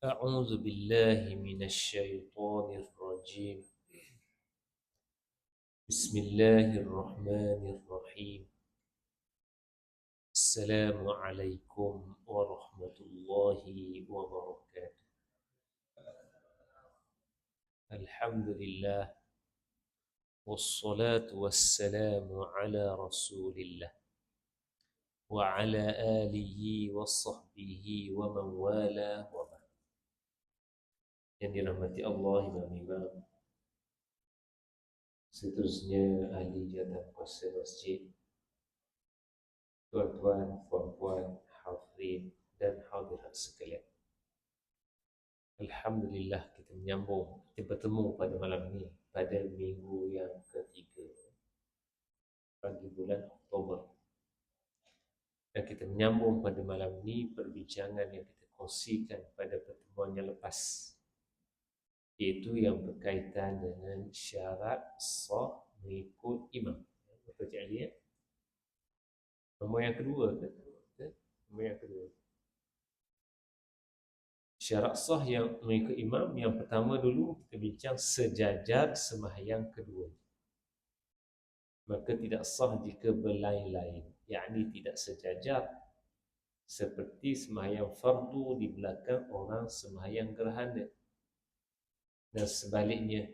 أعوذ بالله من الشيطان الرجيم. بسم الله الرحمن الرحيم. السلام عليكم ورحمة الله وبركاته. الحمد لله والصلاة والسلام على رسول الله وعلى آله وصحبه ومن والاه وبعد. Yang dirahmati Allah, imam-imam, seterusnya ahli jatah kuasa masjid, tuan-tuan, puan-puan, hadirin dan hadirat sekalian. Alhamdulillah kita bertemu pada malam ini pada minggu yang ketiga bagi bulan Oktober. Dan kita menyambung pada malam ini perbincangan yang kita kongsikan pada pertemuan yang lepas, iaitu yang berkaitan dengan syarat sah mengikut imam. Betul tak Ali? Nombor yang kedua ke? Nombor yang kedua. Syarat sah yang mengikut imam, yang pertama dulu kita bincang sejajar sembahyang kedua. Maka tidak sah jika berlain-lain, yakni tidak sejajar, seperti sembahyang fardu di belakang orang sembahyang gerhana, dan sebaliknya,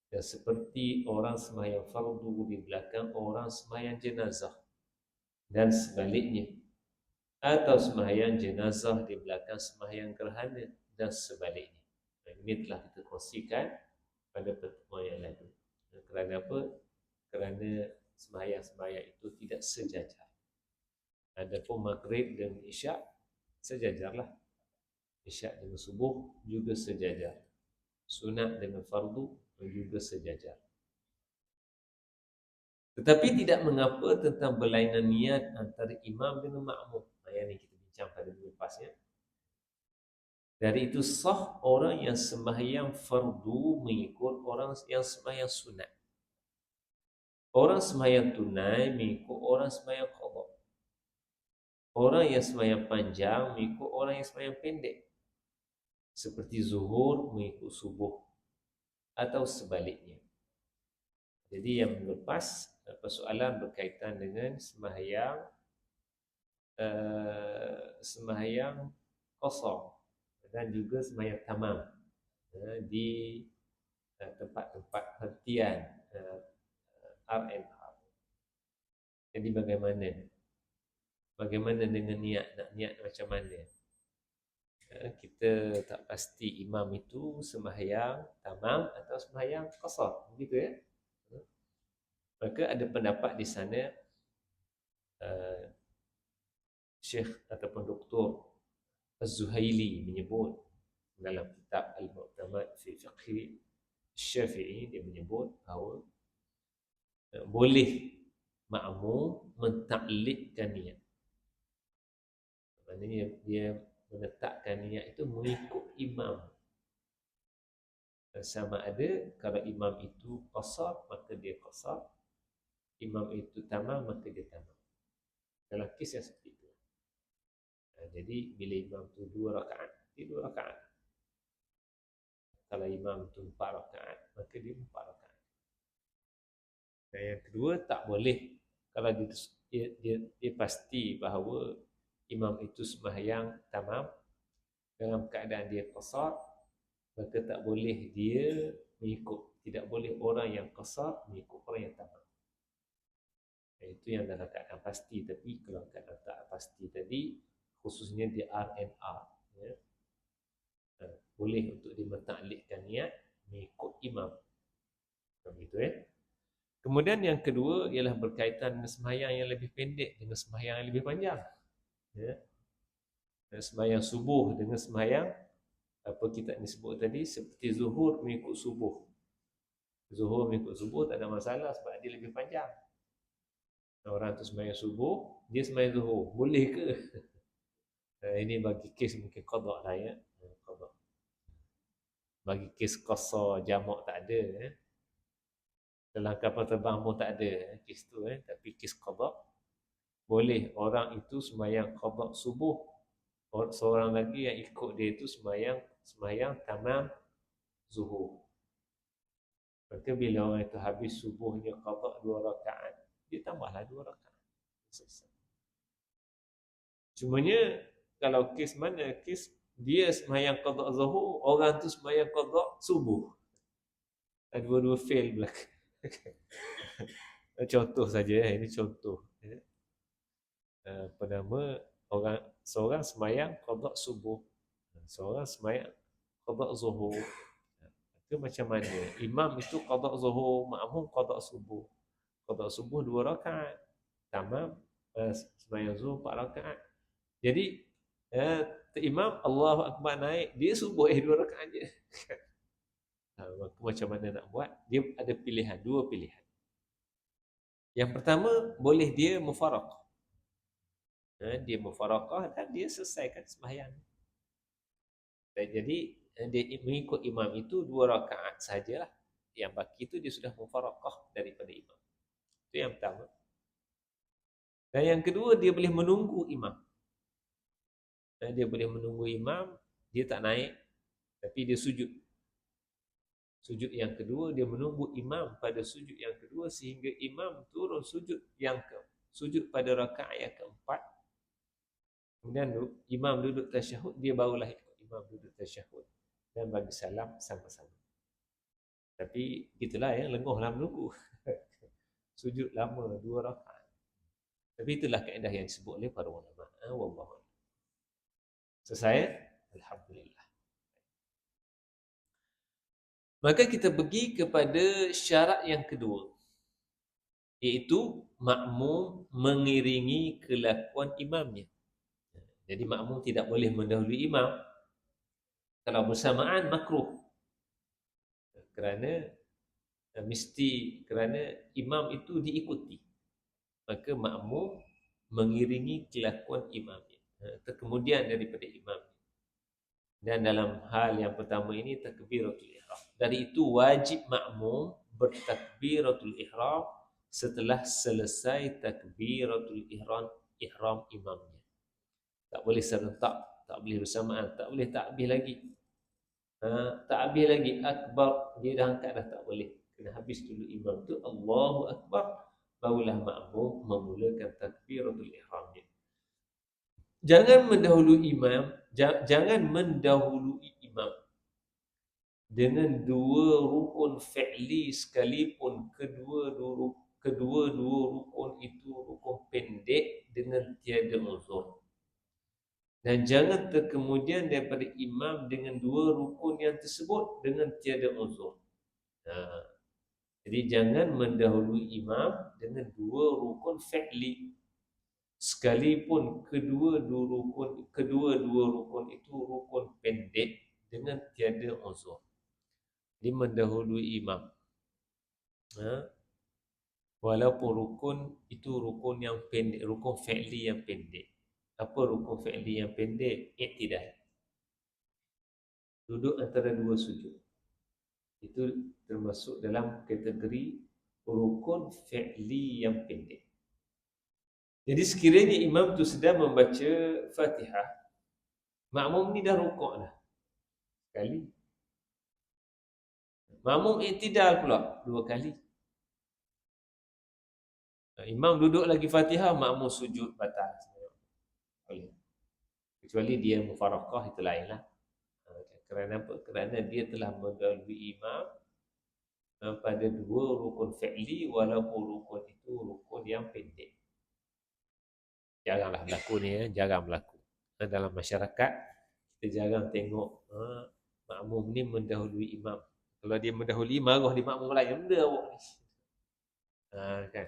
dan seperti orang sembahyang fardu di belakang orang sembahyang jenazah, dan sebaliknya, atau sembahyang jenazah di belakang sembahyang gerhana, dan sebaliknya. Ini telah kita kongsikan pada pertemuan yang lalu. Kerana apa? Kerana sembahyang-sembahyang itu tidak sejajar. Adapun maghrib dan isyak sejajarlah. Isyak dengan subuh juga sejajar. Sunat dengan fardu juga sejajar. Tetapi tidak mengapa tentang berlainan niat antara imam dengan makmum. Yang ini kita bincang pada minggu lepas ya. Dari itu sah orang yang sembahyang fardu mengikut orang yang sembahyang sunat. Orang sembahyang tunai mengikut orang sembahyang qadha. Orang yang sembahyang panjang mengikut orang yang sembahyang pendek, seperti zuhur mengikut subuh atau sebaliknya. Jadi yang lepas persoalan berkaitan dengan sembahyang qasar dan juga sembahyang tamam di tempat-tempat hentian R&R. Jadi bagaimana dengan niat, nak niat macam mana? Kita tak pasti imam itu sembahyang tamam atau sembahyang qasar, begitu ya. Maka ada pendapat di sana, Syekh ataupun Doktor Az-Zuhaili menyebut dalam kitab Al-Mu'tamad fi Fiqh Syafi'i, dia menyebut bahawa boleh makmum mentaklikkan niat. Maknanya dia menetapkan niat itu mengikut imam. Sama ada kalau imam itu qasar maka dia qasar, imam itu tamam maka dia tamam. Dalam kes yang seperti itu. Jadi bila imam itu 2 rakaat, dia 2 rakaat. Kalau imam itu 4 rakaat, maka dia 4 rakaat. Dan yang kedua, tak boleh kalau dia pasti bahawa imam itu sembahyang tamam dalam keadaan dia qasar, maka tak boleh dia mengikut. Tidak boleh orang yang qasar mengikut orang yang tamam. Itu yang dalam keadaan pasti. Tapi kalau keadaan tak pasti tadi, khususnya di R&R ya, boleh untuk dia mentaklikkan niat mengikut imam. Begitu ya. Kemudian yang kedua ialah berkaitan dengan sembahyang yang lebih pendek dengan sembahyang yang lebih panjang. Ya. Sembahyang subuh dengan sembahyang apa kita ni sebut tadi, seperti zuhur mengikut subuh. Zuhur mengikut subuh tak ada masalah sebab dia lebih panjang. Orang tu sembahyang subuh, dia sembahyang zuhur. Boleh ke? Ini bagi kes mungkin qada lah ya. Qada. Bagi kes qasar jamak tak ada ya. Dalam kapal terbang pun tak ada kes tu tapi kes qada boleh orang itu sembahyang qada subuh seorang lagi yang ikut dia itu sembahyang tamam zuhur. Maka bila orang itu habis subuhnya qada 2 rakaat, dia tambahlah 2 rakaat. Selesai. Cumanya kalau kes mana? Kes dia sembahyang qada zuhur, orang tu sembahyang qada subuh. Dua-dua fail belaka. Contoh saja, ini contoh. Apa nama, seorang sembahyang qada subuh, seorang sembahyang qada zuhur. Itu macam mana? Imam itu qada zuhur, makmum qada subuh. Qada subuh 2 rakaat. Tamam, sembahyang zuhur 4 rakaat. Jadi imam Allahu Akbar naik, dia subuh 2 rakaat je. Maka macam mana nak buat? Dia ada pilihan, 2 pilihan. Yang pertama, boleh dia mufaraqah. Dia mufaraqah dan dia selesaikan sembahyang. Jadi dia mengikut imam itu 2 rakaat sajalah. Yang baki itu dia sudah mufaraqah daripada imam. Itu yang pertama. Dan yang kedua, dia boleh menunggu imam. Dia boleh menunggu imam, dia tak naik, tapi dia sujud. Sujud yang kedua, dia menunggu imam pada sujud yang kedua sehingga imam turun sujud sujud pada rakaat yang keempat. Kemudian imam duduk tasyahud, dia barulah ikut imam duduk tasyahud dan bagi salam sama-sama. Tapi itulah yang lenguhlah menunggu. Sujud lama 2 rakaat. Tapi itulah kaedah yang disebut oleh para ulama. Wallahu a'lam. Selesai? Alhamdulillah. Maka kita pergi kepada syarat yang kedua, iaitu makmum mengiringi kelakuan imamnya. Jadi makmum tidak boleh mendahului imam. Kalau bersamaan makruh. Kerana imam itu diikuti. Maka makmum mengiringi kelakuan imamnya. Kemudian daripada imam. Dan dalam hal yang pertama ini takbiratul ihram. Dari itu wajib makmum bertakbiratul ihram setelah selesai takbiratul ihram imamnya. Tak boleh serentak, tak boleh bersamaan, tak boleh takbir lagi. Takbir lagi akbar, dia dah angkat dah, tak boleh. Kena habis dulu imam tu Allahu akbar, barulah makmum memulakan takbiratul ihramnya. Jangan mendahului imam dengan 2 rukun fi'li sekalipun kedua rukun itu rukun pendek dengan tiada uzur. Dan jangan terkemudian daripada imam dengan 2 rukun yang tersebut dengan tiada uzur. Jadi jangan mendahului imam dengan 2 rukun fi'li sekalipun kedua dua rukun itu rukun pendek dengan tiada uzur. Jadi mendahului imam, walaupun rukun itu rukun yang pendek, rukun fi'li yang pendek. Apa rukun fi'li yang pendek? I'tidal, duduk antara 2 sujud. Itu termasuk dalam kategori rukun fi'li yang pendek. Jadi sekiranya imam tu sedang membaca Fatihah, makmum ni dah rukuk dah sekali. Makmum i'tidal pula 2 kali. Imam duduk lagi Fatihah, makmum sujud batal. Boleh. Kecuali dia mufaraqah, itu lainlah. Kerana apa? Kerana dia telah mendahului imam pada 2 rukun fi'li walaupun rukun itu rukun yang pendek. Jaranglah berlaku ni, jarang berlaku. Dalam masyarakat, kita jarang tengok makmum ni mendahului imam. Kalau dia mendahului, marah di makmum lain. Benda awak ni. Kan?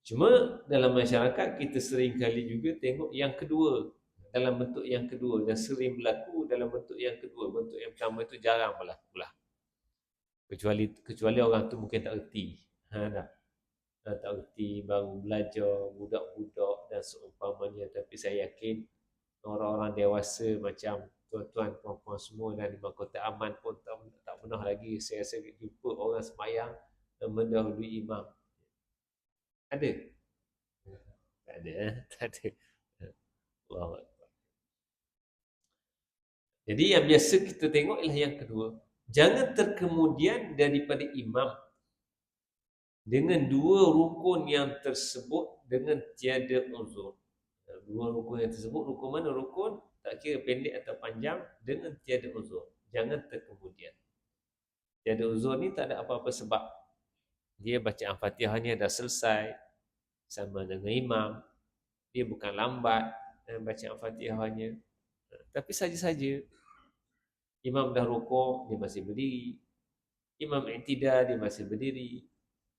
Cuma dalam masyarakat, kita sering kali juga tengok yang kedua. Dalam bentuk yang kedua. Dan sering berlaku dalam bentuk yang kedua. Bentuk yang pertama itu jarang berlaku lah. Kecuali orang tu mungkin tak erti. Tak erti, baru belajar, budak-budak dan seumpamanya. Tapi saya yakin orang-orang dewasa macam tuan-tuan, puan-puan semua dan di Mahkota Aman pun tak pernah lagi saya rasa jumpa orang sembahyang mendahului imam. Ada? Tak ada. Tak ada. Allah. Jadi yang biasa kita tengok ialah yang kedua. Jangan terkemudian daripada imam dengan dua rukun yang tersebut dengan tiada uzur. Dua rukun yang tersebut, rukun mana? Rukun tak kira pendek atau panjang dengan tiada uzur. Jangan terkemudian. Tiada uzur ni tak ada apa-apa sebab. Dia bacaan Fatihahnya dah selesai sama dengan imam. Dia bukan lambat bacaan Fatihahnya. Tapi saja-saja imam dah rukuk, dia masih berdiri. Imam i'tidal, dia masih berdiri.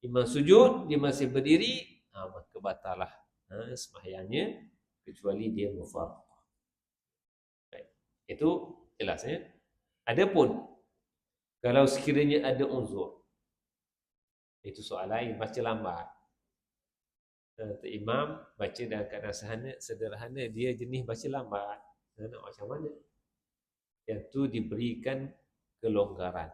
Imam sujud, dia masih berdiri, maka batalah sembahyangnya kecuali dia mufaraqah. Baik. Itu jelas ya. Adapun kalau sekiranya ada uzur, itu soal lain, baca lambat. Imam baca dalam keadaan sederhana, dia jenis baca lambat. Nak macam mana? Yang tu diberikan kelonggaran.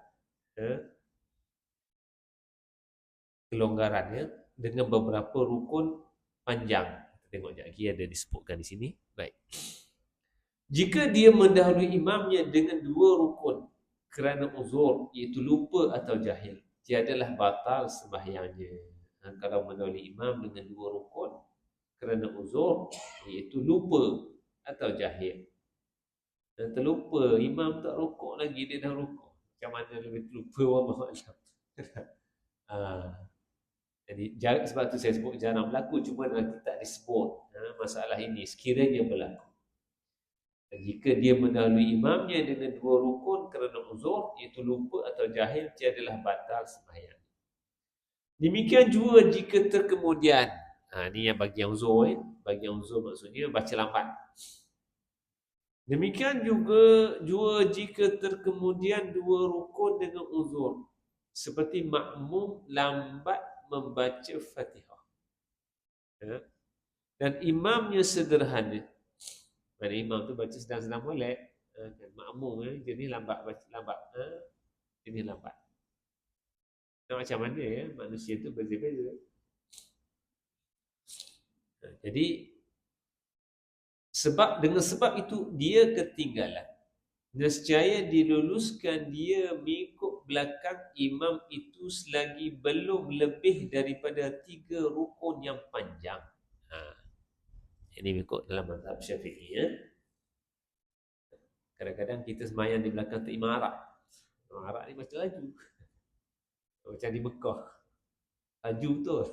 Kelonggarannya dengan beberapa rukun panjang. Kita tengok sekejap lagi ada disebutkan di sini. Baik. Jika dia mendahului imamnya dengan dua rukun kerana uzur, iaitu lupa atau jahil, tiadalah batal sembahyangnya. Kalau mendahului imam dengan dua rukun kerana uzur, iaitu lupa atau jahil. Dan terlupa, imam tak rukuk lagi, dia dah rukuk. Macam mana lebih terlupa, wallahualam. Jadi sebab tu saya sebut jarang berlaku, cuma dalam kitab disebut masalah ini sekiranya berlaku. Dan jika dia mendahului imamnya dengan dua rukun kerana uzur, iaitu lupa atau jahil, tiadalah batal sembahyang. Demikian juga jika terkemudian, ni yang bagi yang uzur, bagi yang uzur maksudnya baca lambat. Demikian juga jika terkemudian dua rukun dengan uzur, seperti makmum lambat membaca Fatihah. Dan imamnya sederhana. Mana imam tu baca sedang-sedang molek, makmum jenis lambat baca lambat. Jenis lambat. Macam mana ya? Manusia tu berbeza-beza. Jadi dengan sebab itu dia ketinggalan. Nescaya diluluskan dia mengikut belakang imam itu selagi belum lebih daripada 3 rukun yang panjang. Ini mengikut dalam mazhab Syafi'i ya. Kadang-kadang kita sembahyang di belakang tu imam Arab. Imam Arab ni baca laju. Macam di Mekah. Laju betul.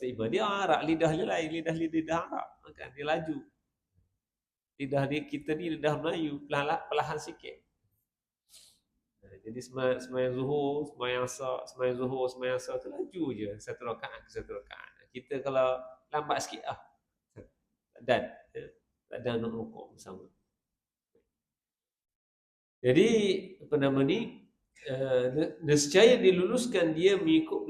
Imam dia Arab, lidah dia lain, lidah Arab. Kan dia laju. Lidah dia, kita ni lidah Melayu, perlahan sikit. Jadi sembahyang zuhur, sembahyang asar, sembahyang zuhur, sembahyang asar tu laju je, satu rakaat ke satu rakaat. Kita kalau lambat sikit tak ada nak rukuk bersama. Jadi apa nama ni, nescaya diluluskan dia mengikut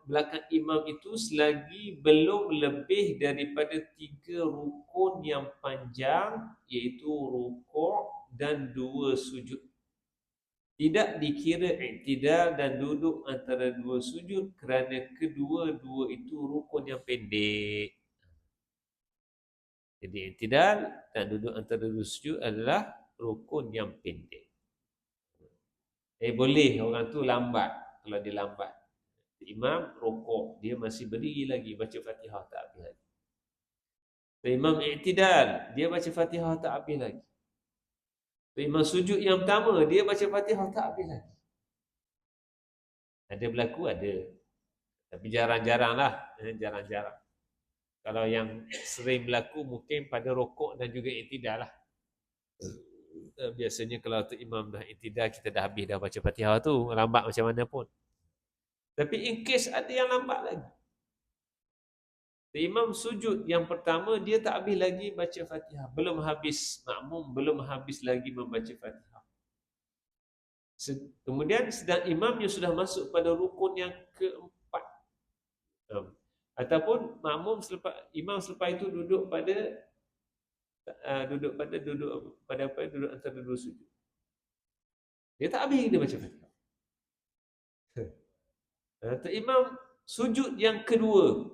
belakang imam itu selagi belum lebih daripada 3 rukun yang panjang, iaitu rukuk dan 2 sujud. Tidak dikira i'tidal dan duduk antara 2 sujud kerana kedua-dua itu rukun yang pendek. Jadi i'tidal dan duduk antara 2 sujud adalah rukun yang pendek. Boleh orang tu lambat. Kalau dia lambat, imam rukuk, dia masih berdiri lagi baca Fatihah tak habis lagi. Imam i'tidal, dia baca Fatihah tak habis lagi. Imam sujud yang pertama, dia baca Fatihah tak habis lagi. Ada berlaku, ada. Tapi jarang-jarang lah. Jarang-jarang. Kalau yang sering berlaku mungkin pada rukuk dan juga i'tidal lah. Biasanya kalau tu imam dah i'tidal, kita dah habis dah baca Fatihah tu, lambat macam mana pun. Tapi in case ada yang lambat lagi, imam sujud yang pertama, dia tak habis lagi baca Fatihah, belum habis, makmum belum habis lagi membaca Fatihah. Kemudian sedang imamnya sudah masuk pada rukun yang keempat, ataupun imam selepas itu duduk pada antara 2 sujud. Dia tak habis dia baca Fatihah. Imam sujud yang kedua,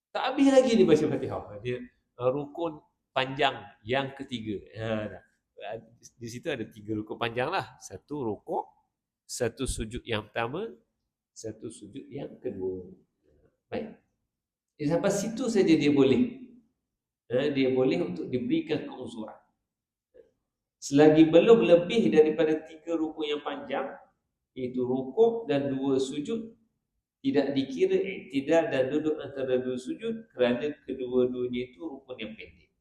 tak habis lagi dia baca Fatihah. Dia rukun panjang yang ketiga. di situ ada 3 rukuk panjang lah. Satu rukuk, satu sujud yang pertama, satu sujud yang kedua. Baik. Sampai situ saja dia boleh. Dia boleh untuk diberikan keuzuran. Selagi belum lebih daripada 3 rukuk yang panjang, iaitu rukuk dan 2 sujud, tidak dikira iktidal dan duduk antara 2 sujud kerana kedua-duanya itu rukun yang pendek.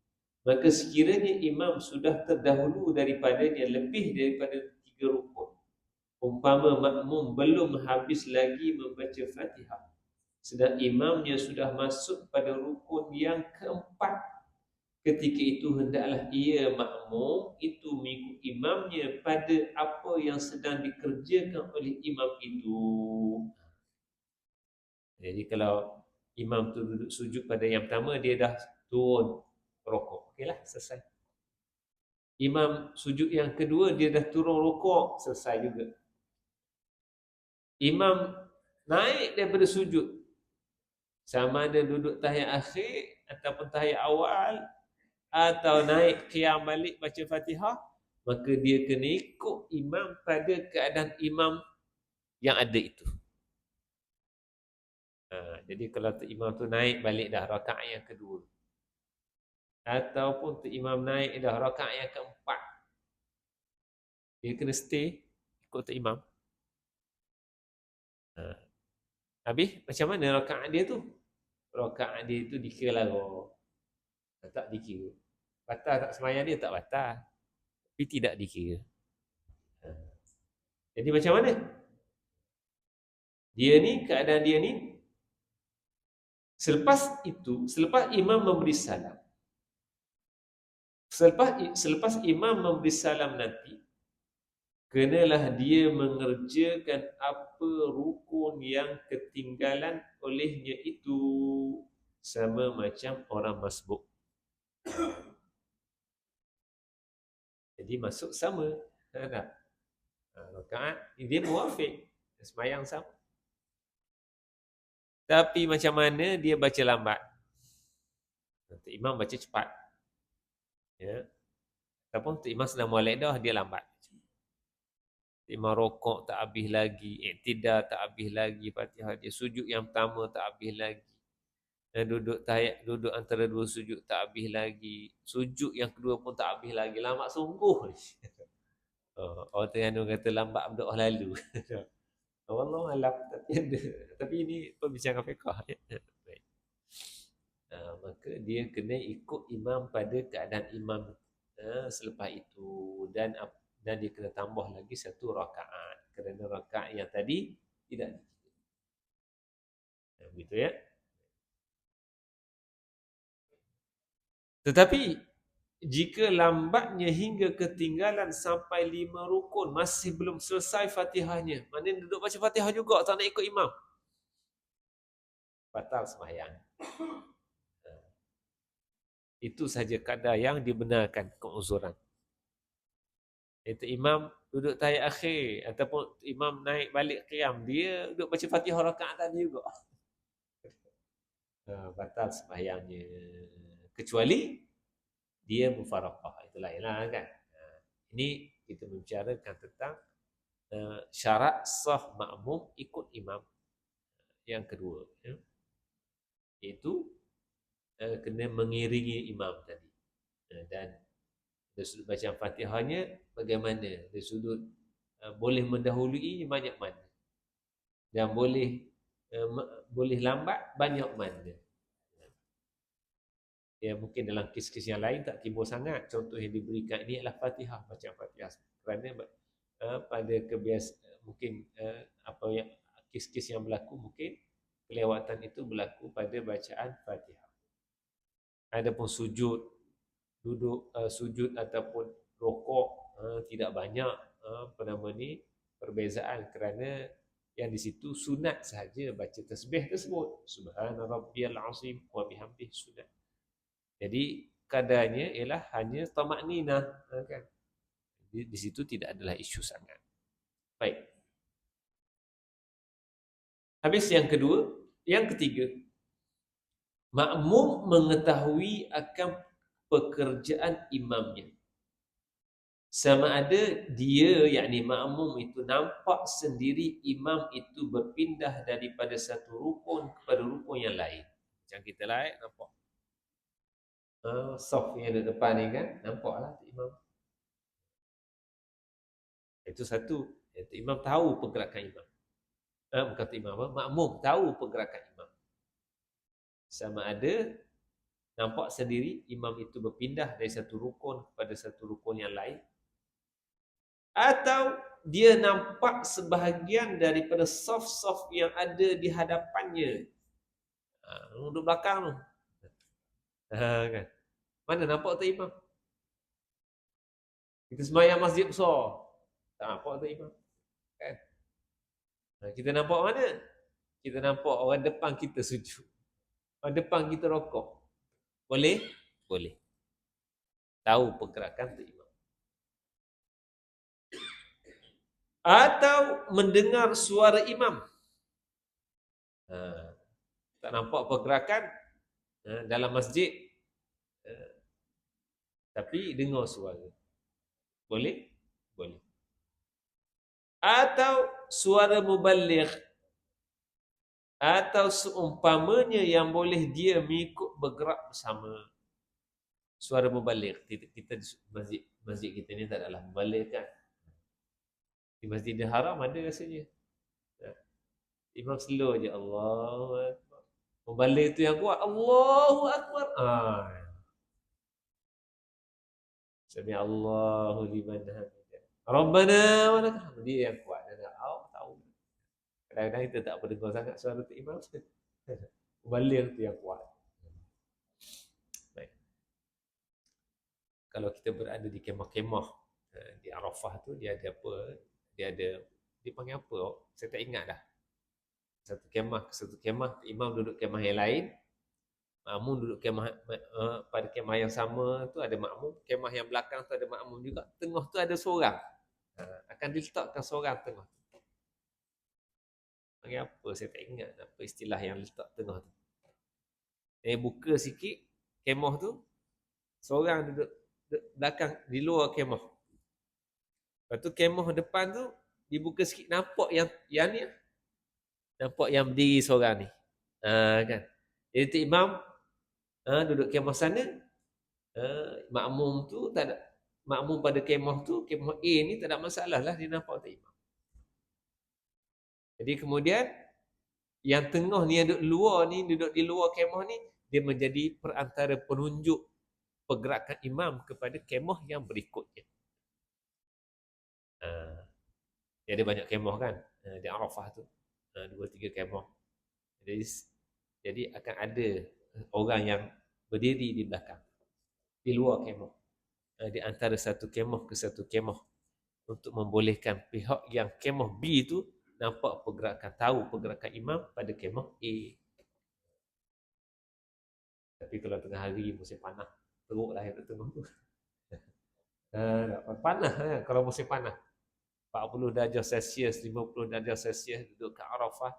Maka sekiranya imam sudah terdahulu daripadanya lebih daripada 3 rukun, umpama makmum belum habis lagi membaca Fatihah, sedang imamnya sudah masuk pada rukun yang keempat, ketika itu hendaklah ia makmum itu mengikut imamnya pada apa yang sedang dikerjakan oleh imam itu. Jadi kalau imam tu duduk sujud pada yang pertama, dia dah turun rokok. Okeylah, selesai. Imam sujud yang kedua, dia dah turun rokok, selesai juga. Imam naik daripada sujud, sama ada duduk tahiyat akhir ataupun tahiyat awal, atau naik qiyam balik baca Fatihah, maka dia kena ikut imam pada keadaan imam yang ada itu. Jadi kalau imam tu naik balik dah rakaat yang kedua, ataupun imam naik dah rakaat yang keempat, dia kena stay ikut imam. Habis macam mana rakaat dia tu? Rakaat dia tu dikira lagu, tak dikira. Batal tak sembahyang dia? Tak batal, tapi tidak dikira. Jadi macam mana? Dia ni, keadaan dia ni, selepas itu, selepas imam memberi salam, selepas imam memberi salam nanti, kenalah dia mengerjakan apa rukun yang ketinggalan olehnya itu, sama macam orang masbuk. Jadi masuk sama. Rakaat dia muafiq, sembahyang sama. Tapi macam mana dia baca lambat? Untuk imam baca cepat. Ya. Ataupun untuk imam sedang mualaidah, dia lambat. Imam rokok tak habis lagi, iktidal tak habis lagi, Fatihah dia sujud yang pertama tak habis lagi. Dan duduk antara 2 sujud tak habis lagi. Sujud yang kedua pun tak habis lagi. Lambat sungguh. Orang Terengganu kata lambat berdoa lalu. Allah alam, tapi ini pembincangan fiqh. Maka dia kena ikut imam pada keadaan imam selepas itu, dan dia kena tambah lagi 1 rakaat kerana rakaat yang tadi tidak begitu ya. Tetapi jika lambatnya hingga ketinggalan sampai 5 rukun masih belum selesai Fatihahnya, maknanya duduk baca Fatihah juga tak nak ikut imam, batal sembahyang. Itu saja kadar yang dibenarkan keuzuran. Itu imam duduk tahiyat akhir ataupun imam naik balik qiyam, dia duduk baca Fatihah rakaat tadi juga, batal sembahyangnya, kecuali dia mufaraqah, itu lainlah kan. Ini kita membicarakan tentang syarat sah makmum ikut imam yang kedua, iaitu kena mengiringi imam tadi. Dan dari sudut bacaan Fatihahnya bagaimana? Dari sudut boleh mendahului banyak mana, dan boleh lambat banyak mana. Ya, mungkin dalam kes-kes yang lain tak timbul sangat. Contoh yang diberikan ini adalah Fatihah, bacaan Fatihah. Kerana pada kebiasaan mungkin apa yang kes-kes yang berlaku, mungkin kelewatan itu berlaku pada bacaan Fatihah. Adapun sujud, duduk sujud ataupun rokok, tidak banyak perbezaan, kerana yang di situ sunat sahaja baca tasbih tersebut, subhana rabbiyal azim wa bihamdihi, sunat. Jadi kadarnya ialah hanya tamakninah, kan. Di situ tidak adalah isu sangat. Baik. Habis yang kedua, yang ketiga, makmum mengetahui akan pekerjaan imamnya. sama ada dia yakni makmum itu nampak sendiri imam itu berpindah daripada satu rukun kepada rukun yang lain. Macam kita lah nampak saf yang ada depan ni kan, nampaklah imam. Itu satu. Itu imam tahu pergerakan imam. Bukan imam apa? Makmum tahu pergerakan imam. Sama ada nampak sendiri imam itu berpindah dari satu rukun kepada satu rukun yang lain, atau dia nampak sebahagian daripada saf-saf yang ada di hadapannya. Duduk belakang tu. Kan? Mana nampak tu imam? Kita sembahyang masjid besar. Tak nampak tu imam. Kan? Kita nampak mana? Kita nampak orang depan kita sujud. Orang depan kita rokok. Boleh? Boleh. Tahu pergerakan tu imam. Atau mendengar suara imam. Tak nampak pergerakan dalam masjid, tapi dengar suara. Boleh? Boleh. Atau suara muballigh, atau seumpamanya yang boleh dia mengikut bergerak bersama. Suara muballigh. Kita masjid kita ni tak adalah muballigh kan. Di Masjidil Haram ada rasanya. Imam slow je, Allahu Akbar. Muballigh tu yang kuat, Allahu Akbar. Sami Allahu liman hamidah. Rabbana wa lakal hamd. Dia yang kuat. Dan tahu. Kadang-kadang kita tak berdengar sangat suara tu imam. Muballigh tu yang kuat. Baik. Kalau kita berada di kemah-kemah di Arafah tu, dia ada apa? Dia panggil apa? Saya tak ingat dah. Satu kemah, imam duduk kemah yang lain, makmum duduk kemah pada kemah yang sama tu ada makmum, kemah yang belakang tu ada makmum juga, tengah tu ada seorang. Akan diletakkan seorang tengah. Panggil apa? Saya tak ingat apa istilah yang letak tengah tu. Buka sikit kemah tu, seorang duduk belakang di luar kemah. Lepas tu kemah depan tu dibuka sikit, nampak yang ni. Nampak yang berdiri seorang ni. Kan. Jadi tu imam duduk kemah sana, makmum tu tak ada, makmum pada kemah tu, kemah A ni tak ada masalah lah, dia nampak tu imam. Jadi kemudian yang tengah ni, yang duduk luar ni, duduk di luar kemah ni, dia menjadi perantara penunjuk pergerakan imam kepada kemah yang berikutnya. Dia ada banyak kemah kan di Arafah tu, 2-3 kemah. Jadi akan ada orang yang berdiri di belakang, di luar kemah, di antara satu kemah ke satu kemah, untuk membolehkan pihak yang kemah B tu nampak pergerakan, tahu pergerakan imam pada kemah A. Tapi kalau tengah hari musim panas, teruklah yang tengah tu. Panas kan kalau musim panas. 40 darjah Celsius, 50 darjah Celsius, duduk kat Arafah,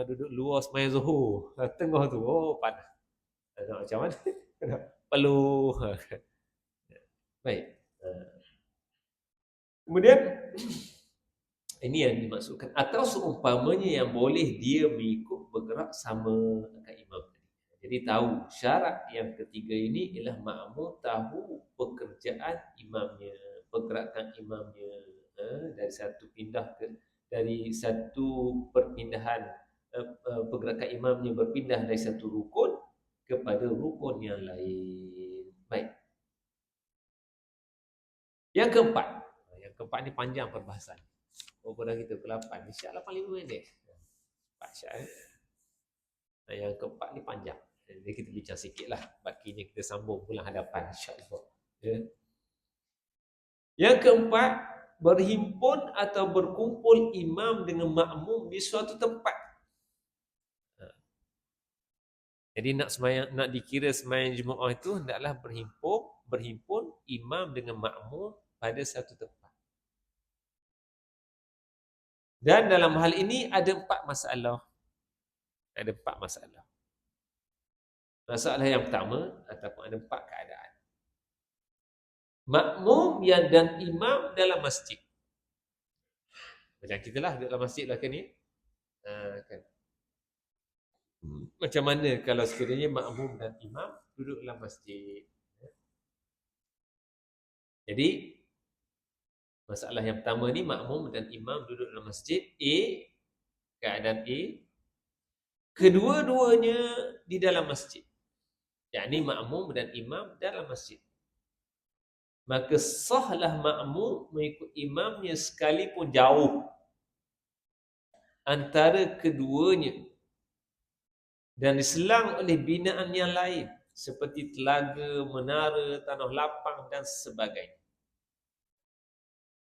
duduk luar sembahyang Zuhur, tengah tu, panas. Nak macam mana? Peluh. Baik. Kemudian ini yang dimaksudkan, atau seumpamanya yang boleh dia mengikut bergerak sama dengan imam. Jadi tahu syarat yang ketiga ini ialah makmum tahu pekerjaan imamnya, pergerakan imamnya, dari satu pindah ke, dari satu perpindahan, pergerakan imamnya berpindah dari satu rukun kepada rukun yang lain. Baik. Yang keempat ni panjang perbahasan. Pada kita pukul 8, insya-Allah 5 minit. Pasal yang keempat ni panjang. Jadi kita bincang sikitlah, bakinya kita sambung bulan hadapan insya-Allah. Yang keempat, berhimpun atau berkumpul imam dengan makmum di suatu tempat. Jadi nak dikira sembahyang Jumaat itu hendaklah berhimpun imam dengan makmum pada satu tempat. Dan dalam hal ini ada 4 masalah. Ada 4 masalah. Masalah yang pertama, ataupun ada 4 keadaan. makmum yang dan imam dalam masjid. Macam kita lah duduk dalam masjid lah kan ni. Kan. Macam mana kalau sekiranya makmum dan imam duduk dalam masjid. Jadi masalah yang pertama ni, makmum dan imam duduk dalam masjid. A, keadaan A, kedua-duanya di dalam masjid. Yakni makmum dan imam dalam masjid. Maka sahlah makmum mengikut imamnya sekalipun jauh antara keduanya dan diselang oleh binaan yang lain seperti telaga, menara, tanah lapang dan sebagainya.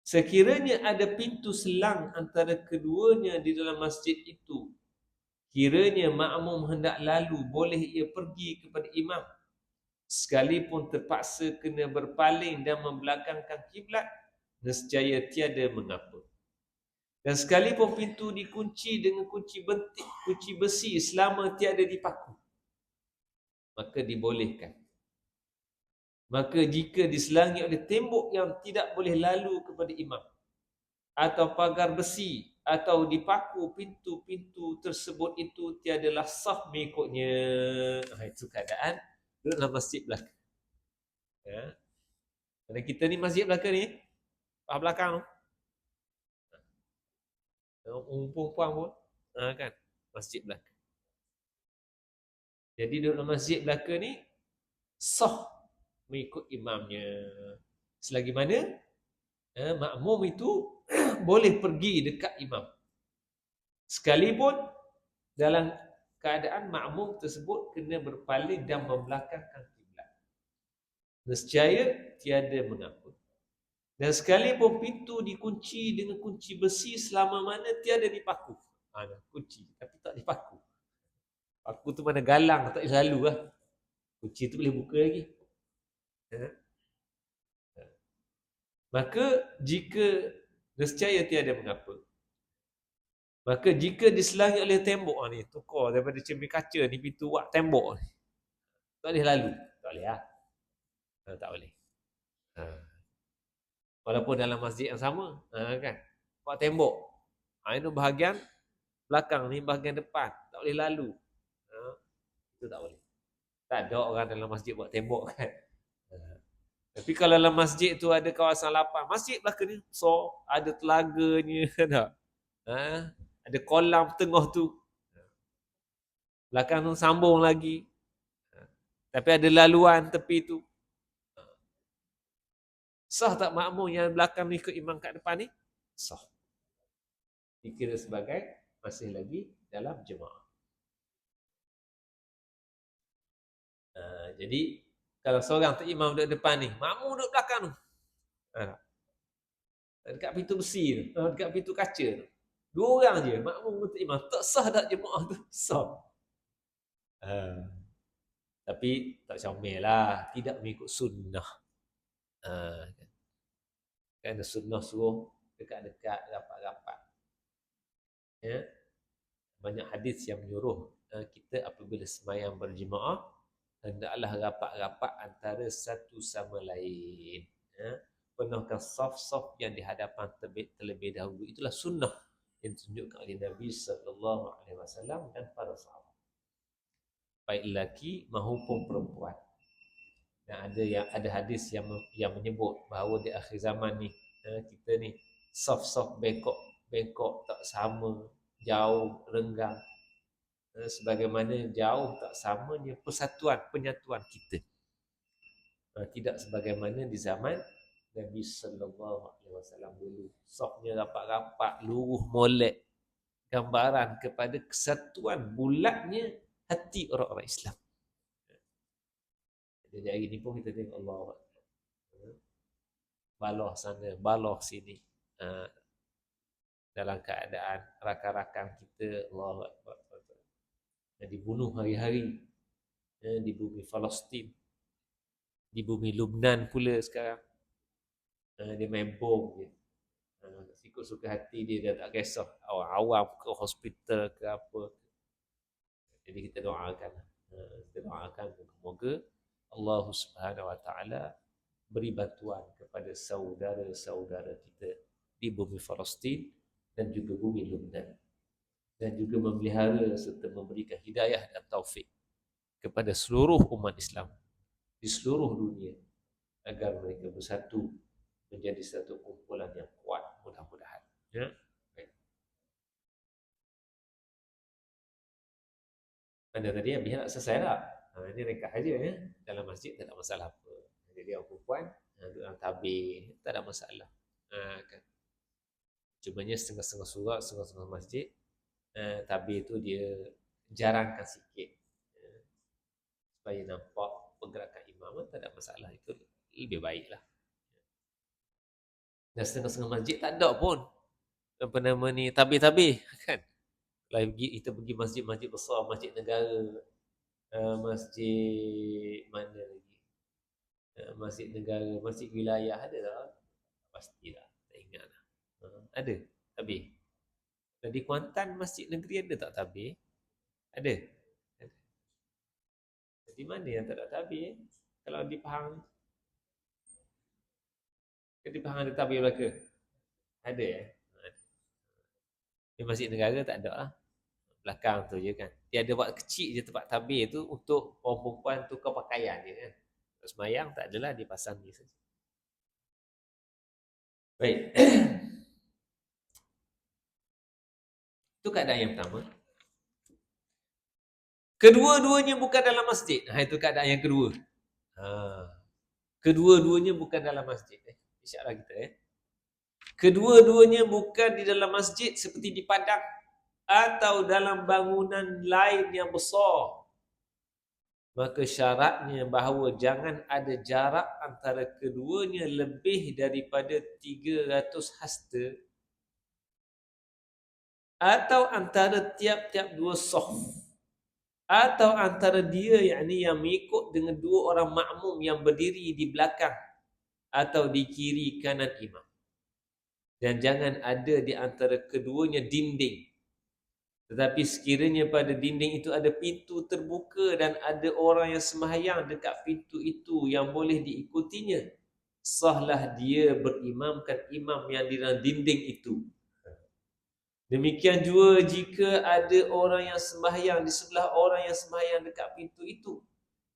Sekiranya ada pintu selang antara keduanya di dalam masjid itu, kiranya makmum hendak lalu, boleh ia pergi kepada imam sekalipun terpaksa kena berpaling dan membelakangkan kiblat, nescaya tiada mengapa. Dan sekalipun pintu dikunci dengan kunci besi selama tiada dipaku, maka dibolehkan. Maka jika diselangi oleh tembok yang tidak boleh lalu kepada imam, atau pagar besi, atau dipaku pintu-pintu tersebut itu, tiadalah sah mengikutnya. Itu keadaan duduk dalam masjid belakang. Ya. Kerana kita ni masjid belakang ni, paha belakang tu, perempuan pun kan, masjid belakang. Jadi duduk dalam masjid belakang ni sah mengikut imamnya. Selagi mana makmum itu boleh pergi dekat imam, sekalipun dalam keadaan makmum tersebut kena berpaling dan membelakangkan kiblat, nescaya tiada mengapa. Dan sekalipun pintu dikunci dengan kunci besi selama mana tiada dipaku. Kunci tapi tak dipaku. Paku tu mana galang, tak boleh lalu lah. Kunci tu boleh buka lagi. Maka jika nescaya tiada mengapa. Maka jika diselangi oleh tembok ni, tukar daripada cermin kaca ni, pintu buat tembok ni, tak boleh lalu. Tak boleh lah. Tak boleh. Walaupun dalam masjid yang sama, kan, buat tembok. Itu bahagian belakang ni, bahagian depan, tak boleh lalu. Itu tak boleh. Tak ada orang dalam masjid buat tembok kan. Tapi kalau dalam masjid tu ada kawasan lapang, masjid belakang ni besar, ada telaganya kan. Ada kolam tengah tu. Belakang tu sambung lagi. Tapi ada laluan tepi tu. Sah tak makmum yang belakang ni ikut imam kat depan ni? Sah. Dikira sebagai masih lagi dalam jemaah. Jadi kalau seorang tu imam duduk depan ni, makmum duduk belakang tu. Dekat pintu besi tu, dekat pintu kaca tu. Dua orang je, makmum untuk imam. Tak sah tak jemaah tu? Sah. Tapi tak comel lah, tidak mengikut sunnah. Kerana sunnah suruh dekat-dekat, rapat-rapat. Ya. Banyak hadis yang menyuruh kita apabila sembahyang berjemaah, hendaklah rapat-rapat antara satu sama lain. Penuhkan saf-saf yang di hadapan terlebih dahulu. Itulah sunnah yang ditunjukkan oleh Nabi SAW dan para sahabat. Baik lelaki maupun perempuan. Dan ada hadis yang menyebut bahawa di akhir zaman ni, kita ni saf-saf bengkok tak sama, jauh, renggang. Sebagaimana jauh tak samanya persatuan, penyatuan kita. Tidak sebagaimana di zaman Nabi SAW dulu. Safnya rapat-rapat, luruh molek. Gambaran kepada kesatuan bulatnya hati orang-orang Islam. Jadi hari ni pun kita tengok Allah baloh sana, baloh sini. Dalam keadaan rakan-rakan kita, Allah dibunuh hari-hari di bumi Palestin, di bumi Lubnan pula sekarang. Dia main bom je. Ikut suka hati dia tak kisah awam ke hospital ke apa. Jadi kita doakan, semoga Allah Subhanahu Wa Taala beri bantuan kepada saudara-saudara kita di bumi Palestin dan juga bumi Lebanon, dan juga memelihara serta memberikan hidayah dan taufik kepada seluruh umat Islam di seluruh dunia agar mereka bersatu menjadi satu kumpulan yang kuat, mudah-mudahan. Ya. Baik. Mana tadi habis nak selesai tak? Ini rekah aja ya. Dalam masjid tak ada masalah apa. Jadi orang perempuan duduk dalam tabir, tak ada masalah. Kan. Cumanya setengah-setengah surau, setengah-setengah masjid, tabir tu dia jarangkan sikit. Supaya nampak pergerakan imam, tak ada masalah. Itu lebih baiklah. Dan setengah-setengah masjid tak ada pun apa nama ni, tabir-tabir kan. Kalau kita pergi masjid-masjid besar, masjid negara, masjid mana lagi, masjid negara, masjid wilayah, ada tak? Pastilah, tak ingat lah. Ada tabir. Di Kuantan masjid negeri ada tak tabir? Ada. Di mana yang tak ada tabir? Kalau di Pahang, di Pahang ada tabir Melaka? Ada ya? Di masjid negara tak ada lah. Belakang tu je kan. Dia ada buat kecil je tempat tabir tu untuk orang perempuan tukar pakaian je kan. Untuk semayang tak adalah, dia pasang ni saja. Baik. Itu keadaan yang pertama. Kedua-duanya bukan dalam masjid. Itu keadaan yang kedua. Kedua-duanya bukan dalam masjid. InsyaAllah kita Kedua-duanya bukan di dalam masjid seperti di padang atau dalam bangunan lain yang besar. Maka syaratnya bahawa jangan ada jarak antara keduanya lebih daripada 300 hasta atau antara tiap-tiap dua saf atau antara dia yakni yang mengikut dengan dua orang makmum yang berdiri di belakang atau di kiri kanan imam. Dan jangan ada di antara keduanya dinding. Tetapi sekiranya pada dinding itu ada pintu terbuka dan ada orang yang sembahyang dekat pintu itu yang boleh diikutinya, sahlah dia berimamkan imam yang di dalam dinding itu. Demikian juga jika ada orang yang sembahyang di sebelah orang yang sembahyang dekat pintu itu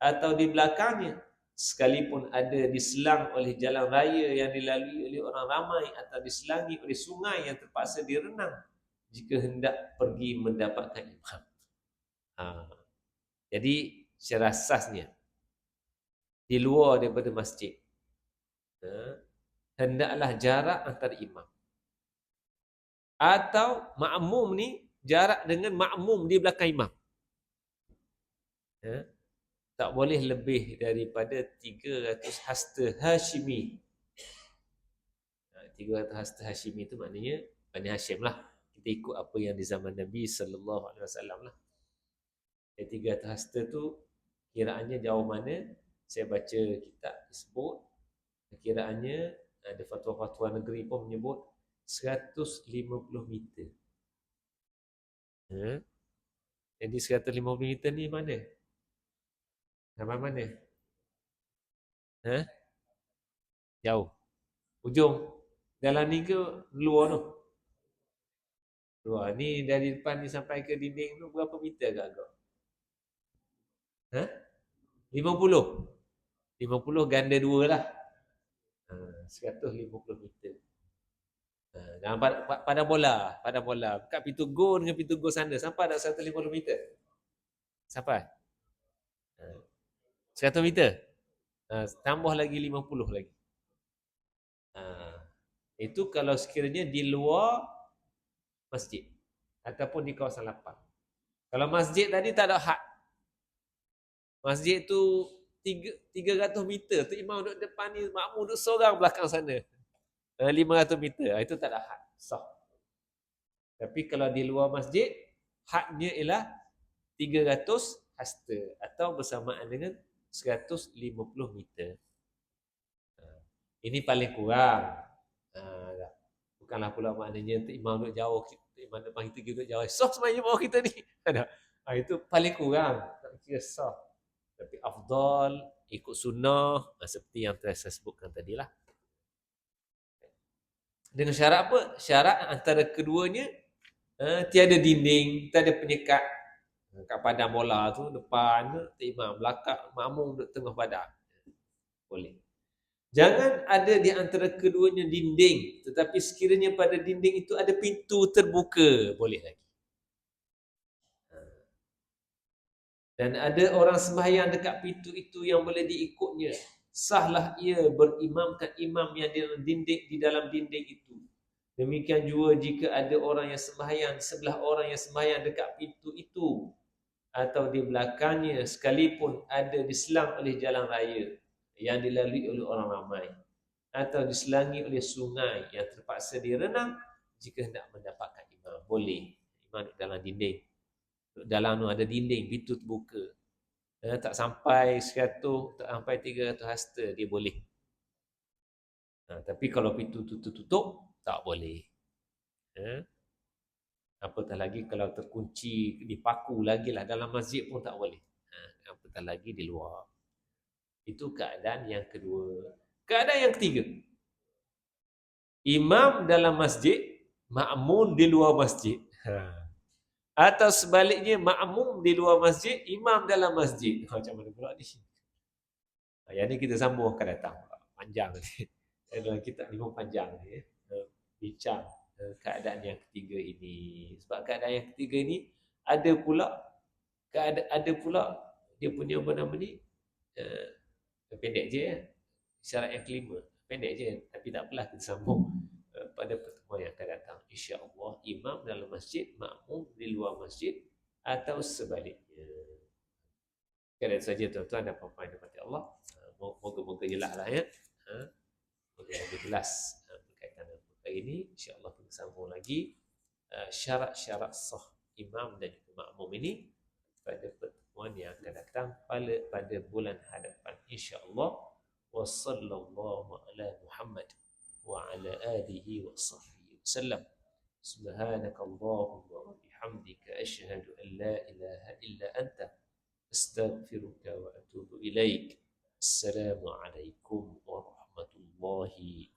atau di belakangnya, sekalipun ada diselang oleh jalan raya yang dilalui oleh orang ramai atau diselangi oleh sungai yang terpaksa direnang jika hendak pergi mendapatkan imam. Jadi secara asasnya di luar daripada masjid, hendaklah jarak antara imam atau makmum ni jarak dengan makmum di belakang imam. Tak boleh lebih daripada 300 hasta Hashimi. 300 hasta Hashimi itu maknanya Bani Hashim lah. Kita ikut apa yang di zaman Nabi SAW lah. 300 hasta tu kiraannya jauh mana? Saya baca kitab disebut kiraannya, ada fatwa-fatwa negeri pun menyebut 150 meter. Jadi 150 meter ni mana? Sampai mana? Jauh. Ujung. Dalam ni ke luar tu? Luar. Ni dari depan ni sampai ke dinding tu berapa meter agak-agak? 50? 50 ganda 2 lah. 150 meter. Dalam padang bola. Padang bola. Kat pintu gol dengan pintu gol sana. Sampai tak 150 meter? Sampai? 100 meter? Tambah lagi 50 lagi. Itu kalau sekiranya di luar masjid ataupun di kawasan lapang. Kalau masjid tadi tak ada had. Masjid tu 300 meter tu imam duduk depan ni, makmum duduk seorang belakang sana. 500 meter, itu tak ada had. Sah. Tapi kalau di luar masjid, hadnya ialah 300 hasta atau bersamaan dengan 150 meter. Ini paling kurang. Bukanlah pula maknanya imam duduk jauh, imam depan kita duduk jauh. Sah sebenarnya bawah kita ni. Itu paling kurang. Tak kira sah. Tapi afdal ikut sunnah, seperti yang telah saya sebutkan tadilah. Dengan syarat apa? Syarat antara keduanya tiada dinding, tiada penyekat. Kat padang bola tu depan imam, belakang makmum duduk tengah padang. Boleh. Jangan ada di antara keduanya dinding, tetapi sekiranya pada dinding itu ada pintu terbuka, boleh lagi. Dan ada orang sembahyang dekat pintu itu yang boleh diikutnya. Sahlah ia berimamkan imam yang di dalam dinding itu. Demikian juga jika ada orang yang sembahyang di sebelah orang yang sembahyang dekat pintu itu, atau di belakangnya sekalipun ada diselang oleh jalan raya yang dilalui oleh orang ramai, atau diselangi oleh sungai yang terpaksa direnang, jika hendak mendapatkan imam, boleh. Imam dalam dinding. Dalam tu ada dinding, pintu terbuka. Tak sampai 100, tak sampai 300 hasta, dia boleh. Tapi kalau pintu tu tertutup, tak boleh. Apatah lagi kalau terkunci, dipaku lagi lah. Dalam masjid pun tak boleh. Apatah lagi di luar. Itu keadaan yang kedua. Keadaan yang ketiga. Imam dalam masjid, makmum di luar masjid. Atau sebaliknya, makmum di luar masjid, imam dalam masjid. Macam mana pula ni? Yang ni kita sambung akan datang. Panjang ni. Dalam kitab ni pun panjang ni. Bincang keadaan yang ketiga ini. Sebab keadaan yang ketiga ini ada pula dia punya apa nama ni, pendek je ya. Syarat yang kelima pendek je, tapi tak apalah, kita sambung pada pertemuan yang akan datang, insya-Allah. Imam dalam masjid, makmum di luar masjid, atau sebaliknya. Sekadar saja tuan-tuan dan puan-puan yang dirahmati Allah. Moga-moga jelaslah ya. Moga-moga jelas berkaitan dengan perkara ini. Insya-Allah kita sambung lagi syarat-syarat sah imam dan juga makmum ini pada pertemuan yang akan datang pada bulan hadapan, insya-Allah. Wa sallallahu ala Muhammad wa ala alihi wa sahbihi wasallam. Subhanakallahumma wa bihamdika asyhadu an la ilaha illa anta astaghfiruka wa atubu ilaik. Assalamualaikum warahmatullahi